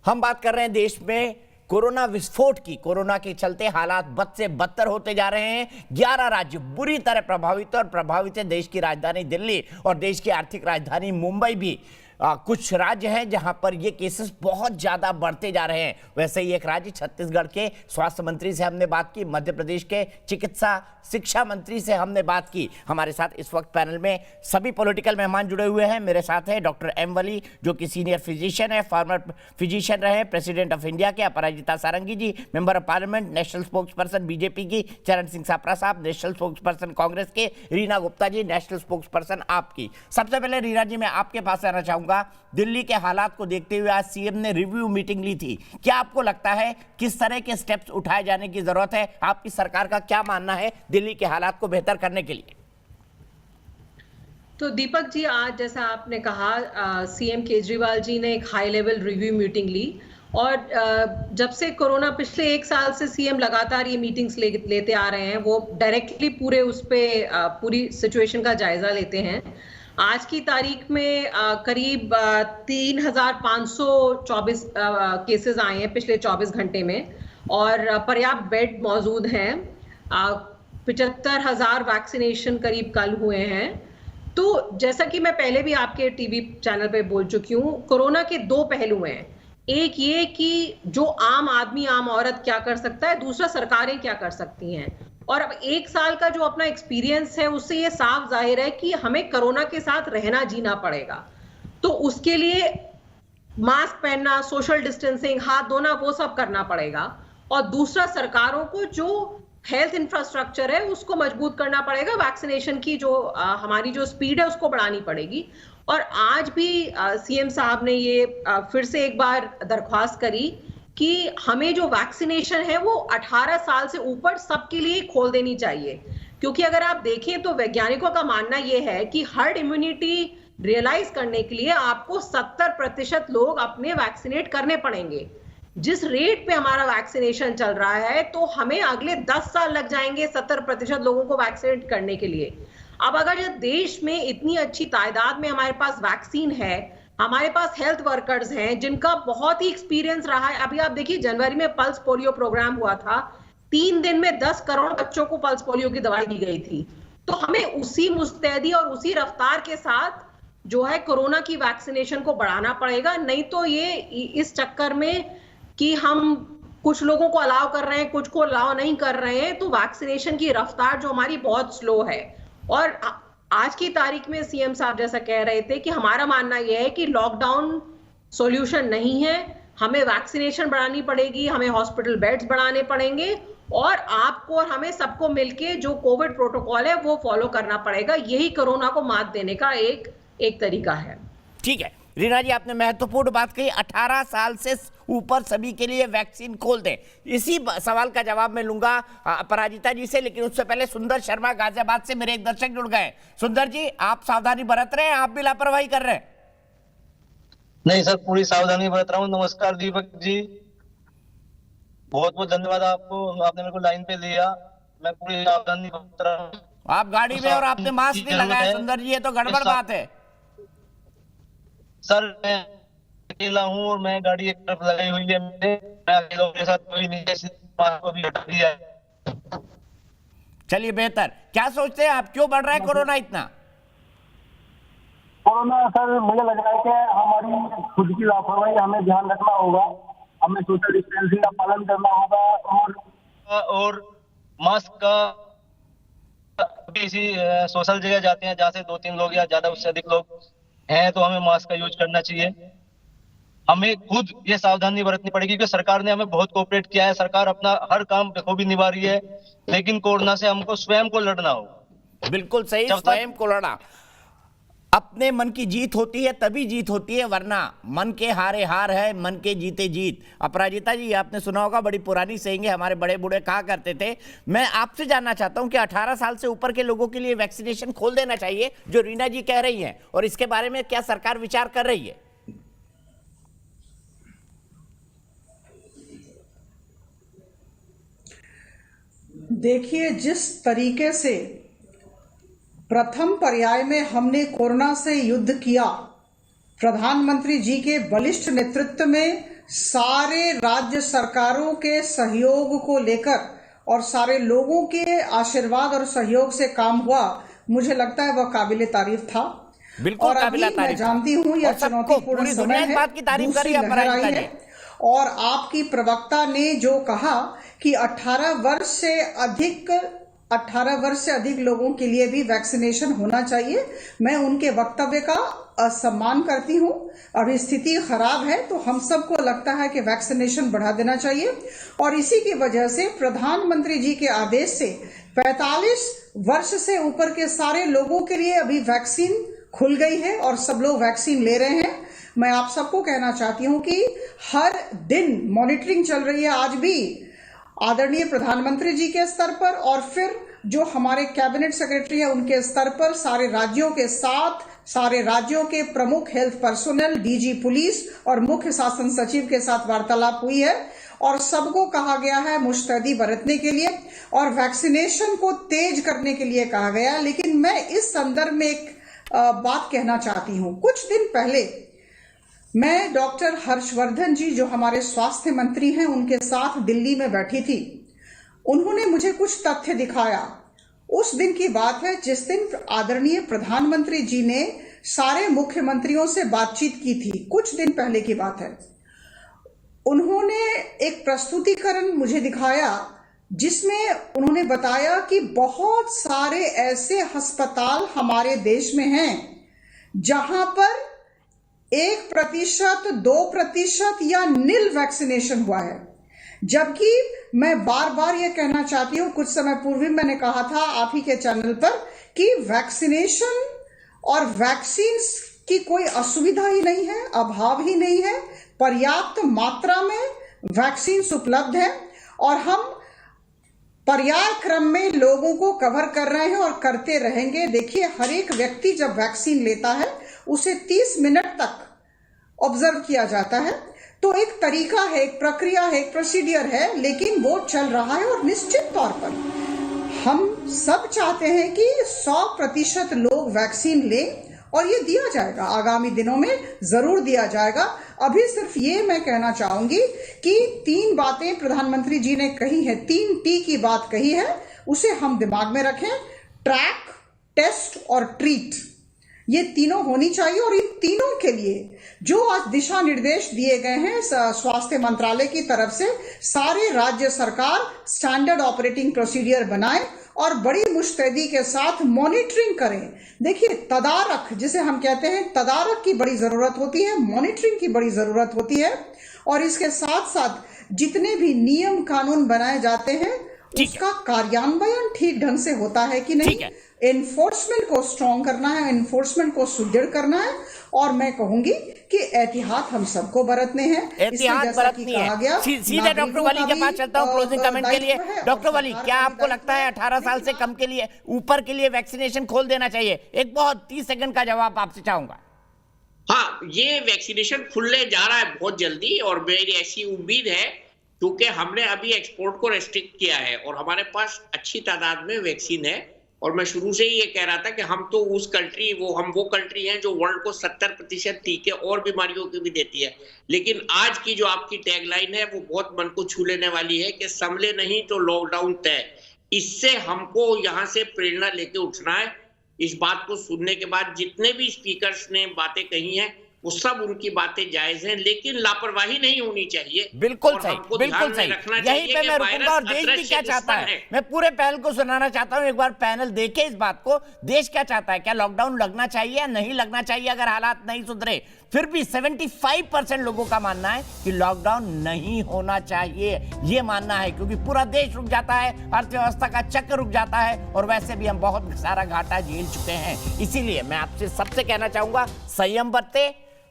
हम बात कर रहे हैं देश में कोरोना विस्फोट की। कोरोना के चलते हालात बद से बदतर होते जा रहे हैं। 11 राज्य बुरी तरह प्रभावित और प्रभावित है देश की राजधानी दिल्ली और देश की आर्थिक राजधानी मुंबई भी। कुछ राज्य हैं जहां पर ये केसेस बहुत ज्यादा बढ़ते जा रहे हैं। वैसे ही एक राज्य छत्तीसगढ़ के स्वास्थ्य मंत्री से हमने बात की, मध्य प्रदेश के चिकित्सा शिक्षा मंत्री से हमने बात की। हमारे साथ इस वक्त पैनल में सभी पॉलिटिकल मेहमान जुड़े हुए हैं। मेरे साथ है डॉक्टर एम वली, जो कि सीनियर फिजिशियन है, फॉर्मर फिजिशियन रहे, प्रेसिडेंट ऑफ इंडिया के। Aparajita Sarangi ji, member of parliament, national spokesperson BJP की। चरण सिंह सापरा साहब, नेशनल स्पोक्स पर्सन कांग्रेस के। Reena Gupta ji, national spokes person आपकी। सबसे पहले रीना जी, मैं आपके पास आना चाहूंगा। दिल्ली के हालात को देखते हुए आज सीएम ने रिव्यू मीटिंग ली थी। क्या आपको लगता है किस तरह के स्टेप्स उठाए जाने की जरूरत है? आपकी सरकार का क्या मानना है दिल्ली के हालात को बेहतर करने के लिए? तो दीपक जी, आज जैसा आपने कहा, सीएम केजरीवाल जी ने एक हाई लेवल रिव्यू मीटिंग ली और जब से कोरोना पिछले 1 साल से सीएम लगातार ये मीटिंग्स लेते आ रहे हैं, वो डायरेक्टली पूरे उस पे पूरी सिचुएशन का जायजा लेते हैं। आज की तारीख में करीब 3524 केसेस आए हैं पिछले 24 घंटे में और पर्याप्त बेड मौजूद हैं। 75,000 वैक्सीनेशन करीब कल हुए हैं। तो जैसा कि मैं पहले भी आपके टीवी चैनल पे बोल चुकी हूँ, कोरोना के 2 पहलू हैं। एक ये कि जो आम आदमी, आम औरत क्या कर सकता है, दूसरा सरकारें क्या कर सकती हैं। और अब 1 साल का जो अपना एक्सपीरियंस है, उससे ये साफ जाहिर है कि हमें कोरोना के साथ रहना जीना पड़ेगा। तो उसके लिए मास्क पहनना, सोशल डिस्टेंसिंग, हाथ धोना, वो सब करना पड़ेगा। और दूसरा, सरकारों को जो हेल्थ इंफ्रास्ट्रक्चर है उसको मजबूत करना पड़ेगा। वैक्सीनेशन की जो हमारी जो स्पीड है उसको बढ़ानी पड़ेगी। और आज भी सीएम साहब ने ये फिर से एक बार दरख्वास्त करी कि हमें जो वैक्सीनेशन है वो 18 साल से ऊपर सबके लिए खोल देनी चाहिए। क्योंकि अगर आप देखें तो वैज्ञानिकों का मानना यह है कि हर्ड इम्यूनिटी रियलाइज करने के लिए आपको 70% लोग अपने वैक्सीनेट करने पड़ेंगे। जिस रेट पे हमारा वैक्सीनेशन चल रहा है, तो हमें अगले 10 साल लग जाएंगे 70% लोगों को वैक्सीनेट करने के लिए। अब अगर जब देश में इतनी अच्छी तादाद में हमारे पास वैक्सीन है, हमारे पास हेल्थ वर्कर्स हैं जिनका बहुत ही एक्सपीरियंस रहा है। अभी आप देखिए, जनवरी में पल्स पोलियो प्रोग्राम हुआ था, 3 दिन में 10 करोड़ बच्चों को पल्स पोलियो की दवाई दी गई थी। तो हमें उसी मुस्तैदी और उसी रफ्तार के साथ जो है कोरोना की वैक्सीनेशन को बढ़ाना पड़ेगा। नहीं तो ये इस चक्कर में कि हम कुछ लोगों को अलाउ कर रहे हैं, कुछ को अलाउ नहीं कर रहे हैं, तो वैक्सीनेशन की रफ्तार जो हमारी बहुत स्लो है। और आज की तारीख में सीएम साहब जैसा कह रहे थे कि हमारा मानना यह है कि लॉकडाउन सॉल्यूशन नहीं है, हमें वैक्सीनेशन बढ़ानी पड़ेगी, हमें हॉस्पिटल बेड्स बढ़ाने पड़ेंगे और आपको और हमें सबको मिलके जो कोविड प्रोटोकॉल है वो फॉलो करना पड़ेगा। यही कोरोना को मात देने का एक तरीका है। ठीक है रीना जी, आपने महत्वपूर्ण बात कही। 18 साल से ऊपर सभी के लिए वैक्सीन खोल दें। इसी सवाल का जवाब मैं लूंगा अपराजिता जी से, लेकिन उससे पहले सुंदर शर्मा गाजियाबाद से मेरे एक दर्शक जुड़ गए। सुंदर जी, आप सावधानी बरत रहे हैं? आप भी लापरवाही कर रहे हैं? नहीं सर, पूरी सावधानी बरत रहा हूँ। नमस्कार दीपक जी, बहुत बहुत धन्यवाद आपको, आपने मेरे को लाइन पे लिया। मैं पूरी सावधानी बरत रहा हूँ। आप गाड़ी में और आपने मास्क नहीं लगाया सुंदर जी, ये तो गड़बड़ बात है। सर मैं अकेला हूँ और मैं गाड़ी एक तरफ लगाई हुई है, मैं अकेला के साथ कोई नहीं है, मास्क को भी हटा दिया है। चलिए बेहतर। क्या सोचते हैं आप, क्यों बढ़ रहा है कोरोना इतना? कोरोना सर, मुझे लग रहा है कि हमारी खुद की लापरवाही, हमें ध्यान रखना होगा, हमें सोशल डिस्टेंसिंग का पालन करना होगा और मास्क का किसी सोशल जगह जाते हैं जहाँ से 2-3 लोग या ज्यादा उससे अधिक लोग हैं, तो हमें मास्क का यूज करना चाहिए। हमें खुद ये सावधानी बरतनी पड़ेगी क्योंकि सरकार ने हमें बहुत कोऑपरेट किया है। सरकार अपना हर काम बखूबी निभा रही है, लेकिन कोरोना से हमको स्वयं को लड़ना होगा। बिल्कुल सही, स्वयं को लड़ना। अपने मन की जीत होती है तभी जीत होती है, वरना मन के हारे हार है, मन के जीते जीत। अपराजिता जी, आपने सुना होगा, बड़ी पुरानी सेइंग है, हमारे बड़े बूढ़े कहा करते थे। मैं आपसे जानना चाहता हूं कि 18 साल से ऊपर के लोगों के लिए वैक्सीनेशन खोल देना चाहिए, जो रीना जी कह रही हैं, और इसके बारे में क्या सरकार विचार कर रही है? देखिए, जिस तरीके से प्रथम पर्याय में हमने कोरोना से युद्ध किया, प्रधानमंत्री जी के बलिष्ठ नेतृत्व में सारे राज्य सरकारों के सहयोग को लेकर और सारे लोगों के आशीर्वाद और सहयोग से काम हुआ, मुझे लगता है वह काबिले तारीफ था। बिल्कुल और काबिले अभी मैं तारीफ जानती हूँ यह और सबको चुनौतीपूर्ण पूरी समय दुनिया इस है, बात की तारीफ कर रही दूसरी है लहर आई अपराजिता है। जी। और आपकी प्रवक्ता ने जो कहा कि 18 वर्ष से अधिक लोगों के लिए भी वैक्सीनेशन होना चाहिए, मैं उनके वक्तव्य का सम्मान करती हूं। अभी स्थिति खराब है तो हम सबको लगता है कि वैक्सीनेशन बढ़ा देना चाहिए, और इसी की वजह से प्रधानमंत्री जी के आदेश से 45 वर्ष से ऊपर के सारे लोगों के लिए अभी वैक्सीन खुल गई है और सब लोग वैक्सीन ले रहे हैं। मैं आप सबको कहना चाहती हूं कि हर दिन मॉनिटरिंग चल रही है, आज भी आदरणीय प्रधानमंत्री जी के स्तर पर और फिर जो हमारे कैबिनेट सेक्रेटरी है उनके स्तर पर सारे राज्यों के साथ, सारे राज्यों के प्रमुख हेल्थ पर्सोनल, डीजी पुलिस और मुख्य शासन सचिव के साथ वार्तालाप हुई है और सबको कहा गया है मुस्तैदी बरतने के लिए और वैक्सीनेशन को तेज करने के लिए कहा गया। लेकिन मैं इस संदर्भ में एक बात कहना चाहती हूं। कुछ दिन पहले मैं डॉक्टर हर्षवर्धन जी जो हमारे स्वास्थ्य मंत्री हैं उनके साथ दिल्ली में बैठी थी। उन्होंने मुझे कुछ तथ्य दिखाया। उस दिन की बात है जिस दिन आदरणीय प्रधानमंत्री जी ने सारे मुख्यमंत्रियों से बातचीत की थी, कुछ दिन पहले की बात है। उन्होंने एक प्रस्तुतिकरण मुझे दिखाया जिसमें उन्होंने बताया कि बहुत सारे ऐसे अस्पताल हमारे देश में हैं जहां पर 1%, 2% या नील वैक्सीनेशन हुआ है। जबकि मैं बार बार यह कहना चाहती हूं, कुछ समय पूर्व भी मैंने कहा था आप ही के चैनल पर कि वैक्सीनेशन और वैक्सीन की कोई असुविधा ही नहीं है, अभाव ही नहीं है, पर्याप्त मात्रा में वैक्सीन उपलब्ध है और हम पर्याय क्रम में लोगों को कवर कर रहे हैं और करते रहेंगे। देखिए, हर एक व्यक्ति जब वैक्सीन लेता है उसे 30 मिनट तक ऑब्जर्व किया जाता है, तो एक तरीका है, एक प्रक्रिया है, एक प्रोसीडियर है, लेकिन वो चल रहा है और निश्चित तौर पर हम सब चाहते हैं कि 100% लोग वैक्सीन लें और ये दिया जाएगा, आगामी दिनों में जरूर दिया जाएगा। अभी सिर्फ ये मैं कहना चाहूंगी कि 3 बातें प्रधानमंत्री जी ने कही है, 3 टी की बात कही है, उसे हम दिमाग में रखें। ट्रैक, टेस्ट और ट्रीट, ये तीनों होनी चाहिए और इन तीनों के लिए जो आज दिशा निर्देश दिए गए हैं स्वास्थ्य मंत्रालय की तरफ से, सारे राज्य सरकार स्टैंडर्ड ऑपरेटिंग प्रोसीडियर बनाएं और बड़ी मुस्तैदी के साथ मॉनिटरिंग करें। देखिए, तदारक जिसे हम कहते हैं, तदारक की बड़ी जरूरत होती है, मॉनिटरिंग की बड़ी जरूरत होती है और इसके साथ साथ जितने भी नियम कानून बनाए जाते हैं उसका कार्यान्वयन ठीक ढंग से होता है कि नहीं, एनफोर्समेंट को स्ट्रॉन्ग करना है, एनफोर्समेंट को सुदृढ़ करना है। और मैं कहूंगी कि एहतियात हम सबको बरतने हैं, एहतियात बरतनी है। सीधे डॉक्टर वली के पास चलता हूं क्लोजिंग कमेंट के लिए। डॉक्टर वली, क्या आपको लगता है 18 साल से कम के लिए, ऊपर के लिए वैक्सीनेशन खोल देना चाहिए? एक बहुत 30 सेकंड का जवाब आपसे चाहूंगा। हाँ, ये वैक्सीनेशन खुलने जा रहा है बहुत जल्दी और मेरी ऐसी उम्मीद है क्योंकि हमने अभी एक्सपोर्ट को रेस्ट्रिक्ट किया है और हमारे पास अच्छी तादाद में वैक्सीन है। और मैं शुरू से ही ये कह रहा था कि हम तो वो कंट्री हैं जो वर्ल्ड को 70% टीके और बीमारियों की भी देती है। लेकिन आज की जो आपकी टैगलाइन है वो बहुत मन को छू लेने वाली है कि संभले नहीं तो लॉकडाउन तय। इससे हमको यहाँ से प्रेरणा लेके उठना है। इस बात को सुनने के बाद जितने भी स्पीकर्स ने बातें कही हैं वो सब उनकी बातें जायज हैं, लेकिन लापरवाही नहीं होनी चाहिए। बिल्कुल सही, बिल्कुल सही। यहीं पे मैं रुकूंगा और देश भी क्या चाहता है, मैं पूरे पैनल को सुनाना चाहता हूं। एक बार पैनल देखे इस बात को, देश क्या चाहता है, क्या लॉकडाउन लगना चाहिए या नहीं लगना चाहिए? अगर हालात नहीं सुधरे, फिर भी 75% लोगों का मानना है कि लॉकडाउन नहीं होना चाहिए, ये मानना है, क्योंकि पूरा देश रुक जाता है, अर्थव्यवस्था का चक्र रुक जाता है और वैसे भी हम बहुत सारा घाटा झेल चुके हैं। इसीलिए मैं आपसे सबसे कहना चाहूंगा, संयम बरते,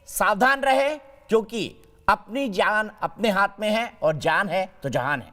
सावधान रहे, क्योंकि अपनी जान अपने हाथ में है और जान है तो जहान है।